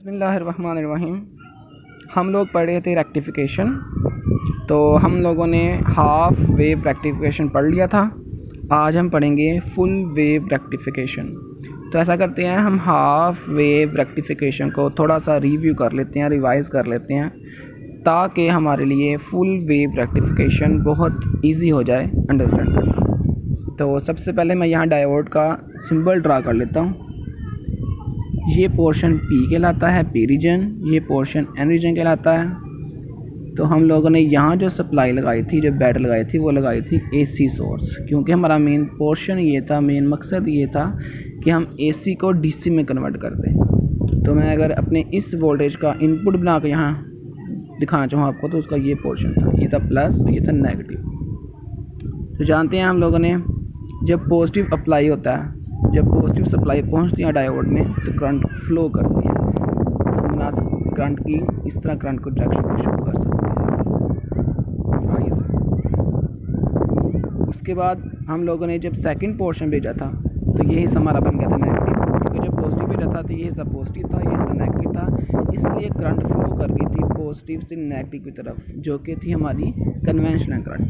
बिस्मिल्लाहिर्रहमानिर्रहीम। हम लोग पढ़े थे रेक्टिफिकेशन, तो हम लोगों ने हाफ वेव रेक्टिफिकेशन पढ़ लिया था। आज हम पढ़ेंगे फुल वेव रेक्टिफिकेशन। तो ऐसा करते हैं, हम हाफ वेव रेक्टिफिकेशन को थोड़ा सा रिव्यू कर लेते हैं, रिवाइज़ कर लेते हैं, ताकि हमारे लिए फुल वेव रेक्टिफिकेशन बहुत इजी हो जाए अंडरस्टैंड करना। तो सबसे पहले मैं यहाँ डायोड का सिंबल ड्रा कर लेता हूँ। ये पोर्शन P कहलाता है, P रीजन, ये पोर्शन N रीजन कहलाता है। तो हम लोगों ने यहाँ जो सप्लाई लगाई थी, जो बैट लगाई थी, वो लगाई थी AC सोर्स, क्योंकि हमारा मेन पोर्शन ये था, मेन मकसद ये था कि हम AC को DC में कन्वर्ट कर दें। तो मैं अगर अपने इस वोल्टेज का इनपुट बना के यहाँ दिखाना चाहूँ आपको, तो उसका ये पोर्शन था, ये था प्लस, ये था नेगेटिव। तो जानते हैं हम लोगों ने, जब पॉजिटिव अप्लाई होता है, जब पॉजिटिव सप्लाई पहुंचती है डायोड में, तो करंट फ्लो करती है। तो हम बना सकते करंट की, इस तरह करंट को डायरेक्शन को शो कर सकते हैं आगे से। उसके बाद हम लोगों ने जब सेकंड पोर्शन भेजा था, तो ये हिस्सा हमारा बन गया था नेगेटिव, क्योंकि जब पॉजिटिव भेजा था तो ये हिस्सा पॉजिटिव था, ये हिस्सा नेगेटिव था, इसलिए करंट फ्लो कर गई थी पॉजिटिव से नेगेटिव की तरफ, जो कि थी हमारी कन्वेंशनल करंट।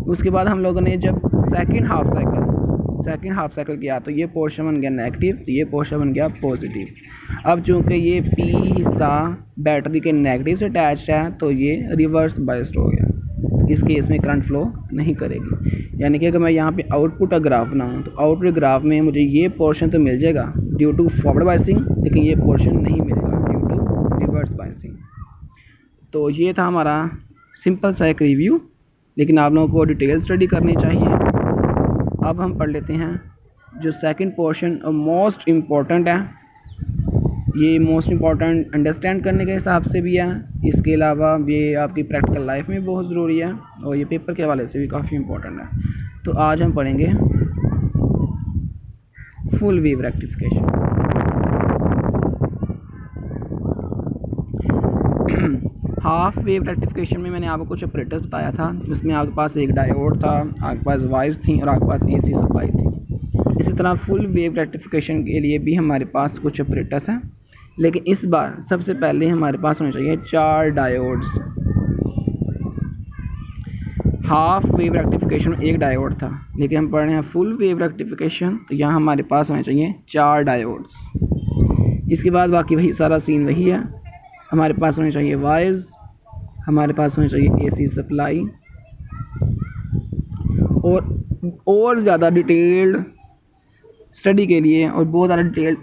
उसके बाद हम लोगों ने जब सेकंड हाफ साइकिल किया, तो ये पोर्शन बन गया नेगेटिव, तो ये पोर्शन बन गया पॉजिटिव। अब चूँकि ये P हिस्सा बैटरी के नेगेटिव से अटैच्ड है, तो ये रिवर्स बायस्ड हो गया। इस केस में करंट फ्लो नहीं करेगी। यानी कि अगर मैं यहाँ पे आउटपुट का ग्राफ बनाऊँ, तो आउटपुट ग्राफ में मुझे ये पोर्शन तो मिल जाएगा ड्यू टू फॉरवर्ड बायसिंग, लेकिन ये पोर्शन नहीं मिलेगा ड्यू टू रिवर्स बायसिंग। तो ये था हमारा सिंपल सा एक रिव्यू, लेकिन आप लोगों को डिटेल स्टडी करनी चाहिए। अब हम पढ़ लेते हैं जो सेकंड पोर्शन मोस्ट इम्पॉर्टेंट है। ये मोस्ट इम्पॉर्टेंट अंडरस्टैंड करने के हिसाब से भी है, इसके अलावा ये आपकी प्रैक्टिकल लाइफ में बहुत ज़रूरी है, और ये पेपर के हवाले से भी काफ़ी इम्पॉर्टेंट है। तो आज हम पढ़ेंगे full wave rectification. Half wave rectification में मैंने आपको कुछ ऑपरेटर्स बताया था, जिसमें आपके पास एक डायोड था, आपके पास वायर्स थी, और आपके पास AC सप्लाई थी। इसी तरह फुल वेव रेक्टिफिकेशन के लिए भी हमारे पास कुछ ऑपरेटर्स हैं, लेकिन इस बार सबसे पहले हमारे पास होने चाहिए 4 डायोड्स। हाफ वेव रेक्टिफिकेशन में एक डायोड था, लेकिन हम पढ़ रहे हैं फुल वेव रेक्टिफिकेशन, तो यहाँ हमारे पास होने चाहिए 4 डायोड्स। इसके बाद बाकी वही सारा सीन वही है। हमारे पास होने चाहिए वायर्स, हमारे पास होनी चाहिए AC सप्लाई, और ज़्यादा डिटेल्ड स्टडी के लिए और बहुत ज़्यादा डिटेल्ड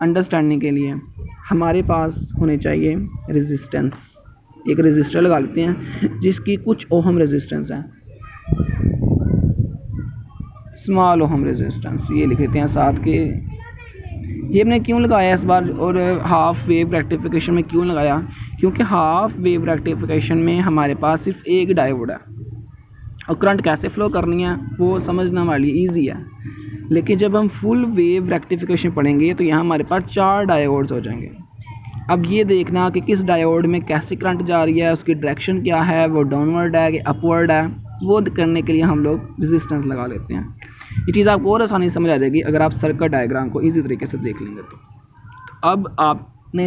अंडरस्टैंडिंग के लिए हमारे पास होने चाहिए रेजिस्टेंस। एक रेजिस्टर लगा लेते हैं जिसकी कुछ ओहम रेजिस्टेंस है, स्मॉल ओहम रेजिस्टेंस, ये लिख लेते हैं साथ के। ये हमने क्यों लगाया इस बार, और हाफ वेव रेक्टिफिकेशन में क्यों लगाया, क्योंकि हाफ वेव रेक्टिफिकेशन में हमारे पास सिर्फ एक डायोड है, और करंट कैसे फ़्लो करनी है वो समझना हमारे लिए ईजी है। लेकिन जब हम फुल वेव रेक्टिफिकेशन पढ़ेंगे, तो यहाँ हमारे पास 4 डायोड्स हो जाएंगे। अब ये देखना कि किस डायोड में कैसे करंट जा रही है, उसकी डायरेक्शन क्या है, वो डाउनवर्ड है कि अपवर्ड है, वो करने के लिए हम लोग रेजिस्टेंस लगा लेते हैं। ये चीज़ आपको और आसानी से समझ आ जाएगी अगर आप सर्किट डायग्राम को इजी तरीके से देख लेंगे। तो अब आपने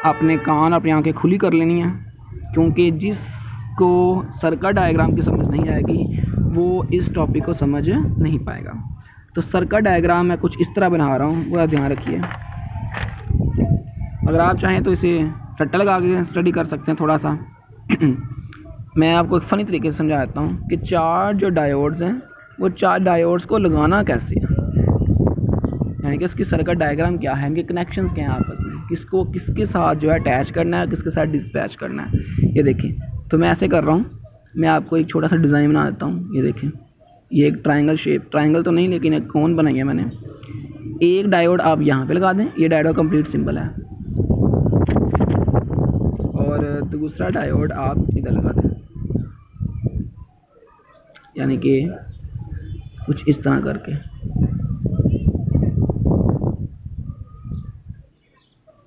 अपने कान, अपनी आंखें खुली कर लेनी है, क्योंकि जिसको सर्किट डायग्राम की समझ नहीं आएगी वो इस टॉपिक को समझ नहीं पाएगा। तो सर्किट डायग्राम मैं कुछ इस तरह बना रहा हूँ, पूरा ध्यान रखिए। अगर आप चाहें तो इसे रट्टा लगा के स्टडी कर सकते हैं थोड़ा सा। मैं आपको एक फ़नी तरीके से समझा देता हूँ कि 4 जो डायोड्स हैं, वो 4 डायोड्स को लगाना कैसे है, यानी कि उसकी सर्किट डायग्राम क्या है, इनके कनेक्शंस क्या हैं आपस में, किसको किसके साथ जो है अटैच करना है, किसके साथ डिस्पैच करना है। ये देखिए, तो मैं ऐसे कर रहा हूँ, मैं आपको एक छोटा सा डिज़ाइन बना देता हूँ। ये देखें, ये एक ट्रायंगल शेप, ट्रायंगल तो नहीं लेकिन एक कोन बनाई है मैंने। एक डायोड आप यहाँ पे लगा दें, ये डायोड कंप्लीट सिंबल है, और दूसरा डायोड आप इधर लगा दें, यानी कि कुछ इस तरह करके।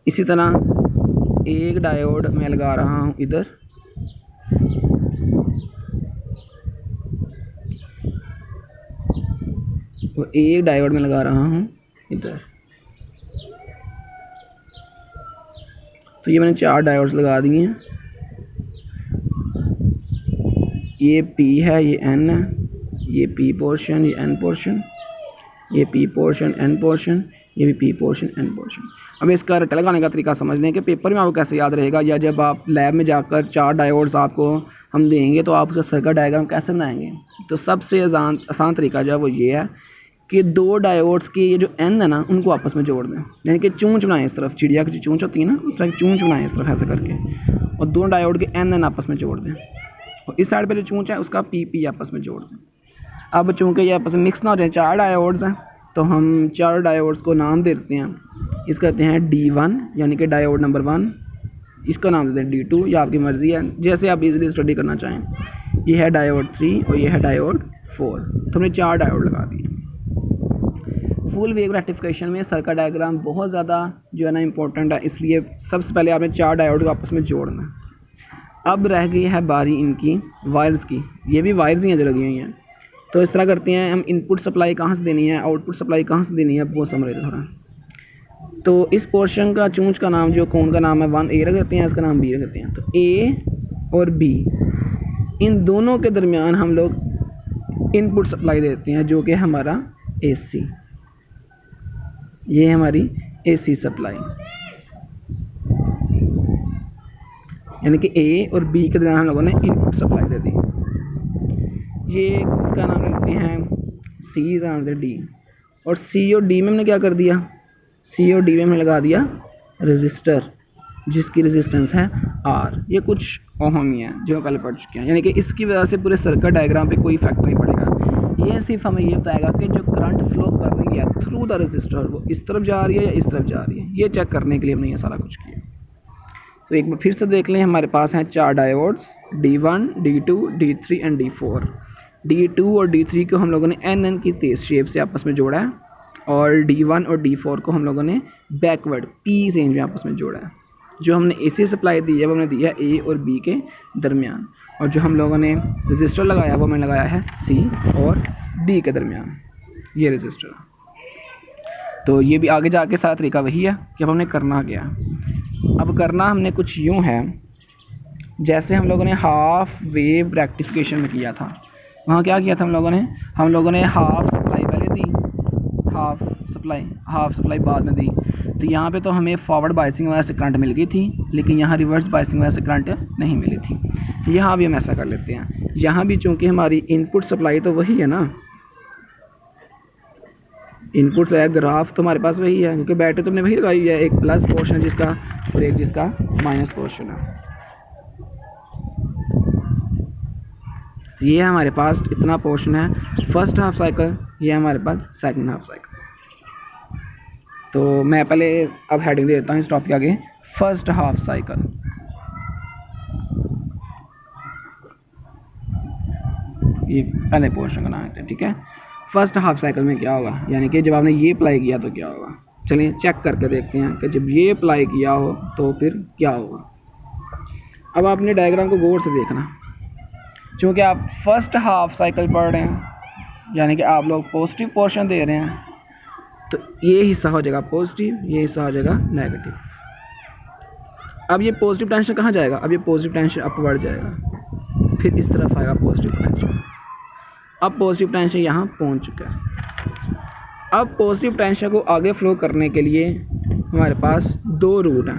इसी तरह एक डायोड मैं लगा रहा हूँ इधर, और एक डायोड में लगा रहा हूँ इधर। तो ये मैंने 4 डायोड्स लगा दिए हैं। ये P है, ये N है, ये P पोर्शन, ये N पोर्शन, ये P पोर्शन N पोर्शन, ये भी P पोर्शन N पोर्शन। अब इसका रट्टा लगाने का तरीका समझ लें कि पेपर में आपको कैसे याद रहेगा, या जब आप लैब में जाकर 4 डायोड्स आपको हम देंगे तो आप उसका सर्किट डायग्राम कैसे बनाएंगे। तो सबसे आसान तरीका जो है वो ये है कि 2 डायोड्स की ये जो N है ना उनको आपस में जोड़ दें, यानी कि चूंच बनाएं इस तरफ, चिड़िया की चूंच होती है ना उस तरह की चूंच बनाएं इस तरफ ऐसे करके, और 2 डायोड के N आपस में जोड़ दें, और इस साइड पे जो चूंच है उसका PP आपस में जोड़ दें। अब चूँकि ये आपस में मिक्स ना हो जाए, 4 डायोड्स हैं तो हम 4 डायोड्स को नाम दे देते हैं। इस कहते हैं D1 यानी कि डायोड नंबर 1, इसका नाम देते हैं D2, या आपकी मर्ज़ी है जैसे आप इजीली स्टडी करना चाहें। ये है डायोड 3 और ये है डायोड 4। तो हमने 4 डायोड लगा दिए। फुल वेव रेक्टिफिकेशन में सर्किट डायग्राम बहुत ज़्यादा जो है ना इम्पोर्टेंट है, इसलिए सबसे पहले आपने 4 डायोड को आपस में जोड़ना। अब रह गई है बारी इनकी वायर्स की, ये भी वायर्स ही हैं जो लगी हुई हैं। तो इस तरह करते हैं, हम इनपुट सप्लाई कहाँ से देनी है, आउटपुट सप्लाई कहाँ से देनी है, वो समझ रहे थे थोड़ा। तो इस पोर्शन का चूंच का नाम जो कोन का नाम है 1A रख देते हैं, इसका नाम B रख देते हैं। तो A और B इन दोनों के दरमियान हम लोग इनपुट सप्लाई देते हैं जो कि हमारा AC, ये है हमारी AC सप्लाई, यानी कि A और B के दरमियान हम लोगों ने इनपुट सप्लाई दे दी। ये इसका नाम लेते हैं C, इसका नाम लेते हैं D, और C और D में हमने क्या कर दिया, C और D में हमने लगा दिया रजिस्टर जिसकी रेजिस्टेंस है R। ये कुछ ओहम ही है जो पहले पढ़ चुके हैं, यानी कि इसकी वजह से पूरे सर्किट डायग्राम पे कोई इफेक्ट नहीं पड़ेगा। ये सिर्फ हमें ये बताएगा कि जो करंट फ्लो कर रही है थ्रू द रजिस्टर वो इस तरफ जा रही है या इस तरफ जा रही है, ये चेक करने के लिए हमने ये सारा कुछ किया। तो एक बार फिर से देख लें, हमारे पास हैं 4 diodes D1, D2, D3 and D4। D2 और D3 को हम लोगों ने NN की तेज शेप से आपस में जोड़ा है, और D1 और D4 को हम लोगों ने बैकवर्ड P रेंज में आपस में जोड़ा है। जो हमने AC सप्लाई दी है वो हमने दी है A और B के दरमियान, और जो हम लोगों ने रजिस्टर लगाया वो हमने लगाया है C और D के दरमियान, ये रजिस्टर। तो ये भी आगे जाके सारा तरीका वही है कि अब हमने करना क्या। अब करना हमने कुछ यूँ है जैसे हम लोगों ने हाफ वेव रेक्टिफिकेशन में किया था। वहाँ क्या किया था हम लोगों ने हाफ सप्लाई पहले दी, हाफ सप्लाई बाद में दी। तो यहाँ पे तो हमें फॉरवर्ड बाइसिंग वजह से करंट मिल गई थी, लेकिन यहाँ रिवर्स बाइसिंग वजह से करंट नहीं मिली थी। यहाँ भी हम ऐसा कर लेते हैं, यहाँ भी चूँकि हमारी इनपुट सप्लाई तो वही है ना, इनपुट है ग्राफ तो हमारे पास वही है, क्योंकि बैटरी तो हमने वही लगाई है, एक प्लस पोर्शन जिसका और एक जिसका माइनस पोर्शन है। ये हमारे पास इतना पोर्शन है फर्स्ट हाफ साइकिल, ये हमारे पास सेकंड हाफ साइकिल। तो मैं पहले अब हेडिंग दे देता हूँ इस टॉपिक के आगे, फर्स्ट हाफ साइकिल। ये पहले पोर्शन का नाम है, ठीक है। फर्स्ट हाफ साइकिल में क्या होगा, यानी कि जब आपने ये अप्लाई किया तो क्या होगा। चलिए चेक करके देखते हैं कि जब ये अप्लाई किया हो तो फिर क्या होगा। अब आपने डायग्राम को गौर से देखना, चूँकि आप फर्स्ट हाफ साइकिल पढ़ रहे हैं, यानी कि आप लोग पॉजिटिव पोर्शन दे रहे हैं, तो ये हिस्सा हो जाएगा पॉजिटिव, ये हिस्सा हो जाएगा नेगेटिव। अब ये पॉजिटिव टेंशन कहाँ जाएगा, अब ये पॉजिटिव टेंशन अपवर्ड जाएगा, फिर इस तरफ आएगा पॉजिटिव टेंशन। अब पॉजिटिव टेंशन यहाँ पहुँच चुका है। अब पॉजिटिव टेंशन को आगे फ्लो करने के लिए हमारे पास 2 रूट हैं।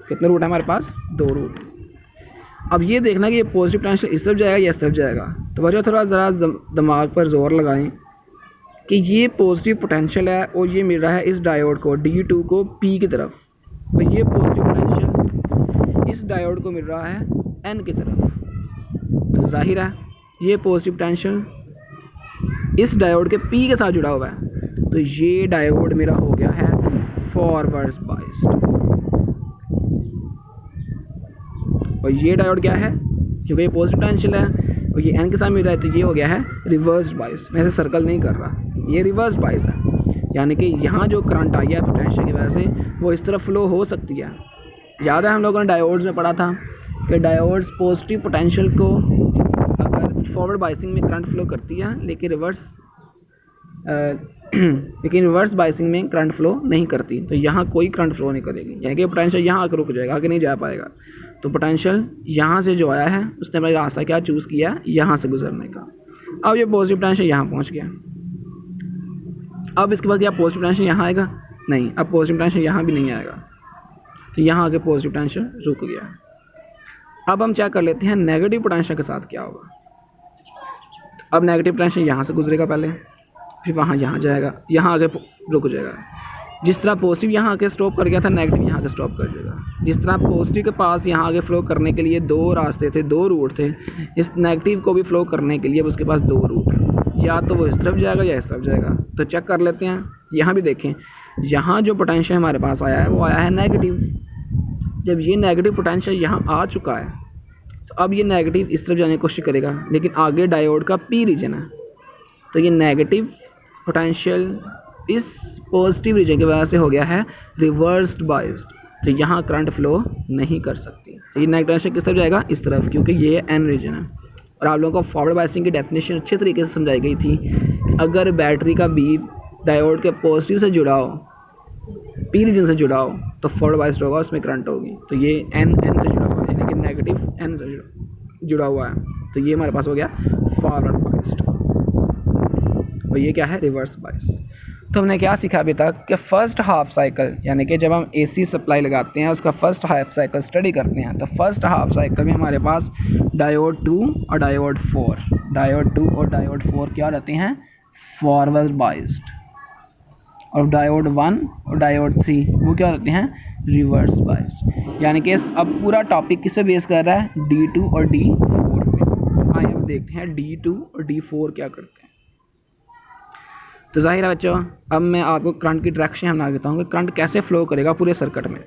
कितने रूट हैं हमारे पास, 2 रूट। अब ये देखना कि ये पॉजिटिव टेंशन इस तरफ जाएगा या इस तरफ जाएगा। तो वजह थोड़ा ज़रा दिमाग पर जोर लगाएं कि ये पॉजिटिव पोटेंशियल है और ये मिल रहा है इस डायोड को D2 को P की तरफ, और ये पॉजिटिव पोटेंशियल इस डायोड को मिल रहा है N की तरफ। तो जाहिर है ये पॉजिटिव पोटेंशियल इस डायोड के P के साथ जुड़ा हुआ है, तो ये डायोड मेरा हो गया है फॉरवर्ड बाइस्ड। और ये डायोड क्या है, क्योंकि ये पॉजिटिव पोटेंशियल है और ये N के साथ मिल रहा है, तो ये हो गया है रिवर्स बाइस। मैं इसे सर्कल नहीं कर रहा, ये रिवर्स बाइस है, यानी कि यहाँ जो करंट आई है पोटेंशियल की वजह से वो इस तरफ फ्लो हो सकती है। याद है हम लोगों ने डायोड्स में पढ़ा था कि डायोड्स पॉजिटिव पोटेंशियल को अगर फॉरवर्ड बाइसिंग में करंट फ्लो करती है, लेकिन रिवर्स लेकिन रिवर्स बाइसिंग में करंट फ्लो नहीं करती, तो यहाँ कोई करंट फ्लो नहीं करेगी, यानी कि पोटेंशियल यहाँ आकर रुक जाएगा, आगे नहीं जा पाएगा। तो पोटेंशियल यहाँ से जो आया है उसने अपना रास्ता क्या चूज़ किया, यहाँ से गुजरने का। अब ये पॉजिटिव पोटेंशियल यहाँ पहुँच गया। अब इसके बाद क्या पॉजिटिव पोटेंशियल यहाँ आएगा? नहीं, अब पॉजिटिव पोटेंशियल यहाँ भी नहीं आएगा, तो यहाँ आके पॉजिटिव पोटेंशियल रुक गया। अब हम चेक कर लेते हैं नेगेटिव पोटेंशियल के साथ क्या होगा। अब नेगेटिव पोटेंशियल यहाँ से गुजरेगा पहले, फिर वहाँ यहाँ जाएगा, यहाँ आगे रुक जाएगा। जिस तरह पॉजिटिव यहाँ आके स्टॉप कर गया था, नेगेटिव यहाँ आके स्टॉप कर देगा। जिस तरह पॉजिटिव के पास यहाँ आगे फ्लो करने के लिए दो रास्ते थे, दो रूट थे, इस नेगेटिव को भी फ्लो करने के लिए उसके पास दो रूट है, या तो वो इस तरफ जाएगा या इस तरफ जाएगा। तो चेक कर लेते हैं, यहाँ भी देखें, यहाँ जो पोटेंशियल हमारे पास आया है वो आया है नेगेटिव। जब ये नेगेटिव पोटेंशियल यहाँ आ चुका है, तो अब ये नेगेटिव इस तरफ जाने की कोशिश करेगा, लेकिन आगे डायोड का पी रीजन है, तो ये नेगेटिव पोटेंशियल इस पॉजिटिव रीजन की वजह से हो गया है रिवर्स्ड बाइस्ड, तो यहाँ करंट फ्लो नहीं कर सकती। तो ये नेगेटिव पोटेंशियल किस तरफ जाएगा? इस तरफ, क्योंकि ये एन रीजन है। और आप लोगों को फॉरवर्ड बाइसिंग की डेफिनेशन अच्छे तरीके से समझाई गई थी कि अगर बैटरी का बी डायोड के पॉजिटिव से जुड़ा हो, पी रीजन से जुड़ा हो, तो फॉरवर्ड बाइस्ड होगा, उसमें करंट होगी। तो ये एन से जुड़ा हुआ है, लेकिन नेगेटिव एन से जुड़ा हुआ है, तो ये हमारे पास हो गया फॉरवर्ड बाइस्ड, और ये क्या है? Reverse bias. तो हमने क्या सीखा अभी तक कि फ़र्स्ट हाफ साइकिल, यानी कि जब हम एसी सप्लाई लगाते हैं उसका फ़र्स्ट हाफ साइकिल स्टडी करते हैं, तो फर्स्ट हाफ साइकिल में हमारे पास डायोड 2 और डायोड 4 क्या रहते हैं? Forward biased. और डायोड 1 और डायोड 3 वो क्या रहते हैं? Reverse biased. यानी कि अब पूरा टॉपिक किस पे बेस कर रहा है? D2 और D4 पे। आइए अब देखते हैं D2 और D4 क्या करते हैं। तो जाहिर है बच्चों, अब मैं आपको करंट की डायरेक्शन बना देता हूँ कि करंट कैसे फ्लो करेगा पूरे सर्किट में।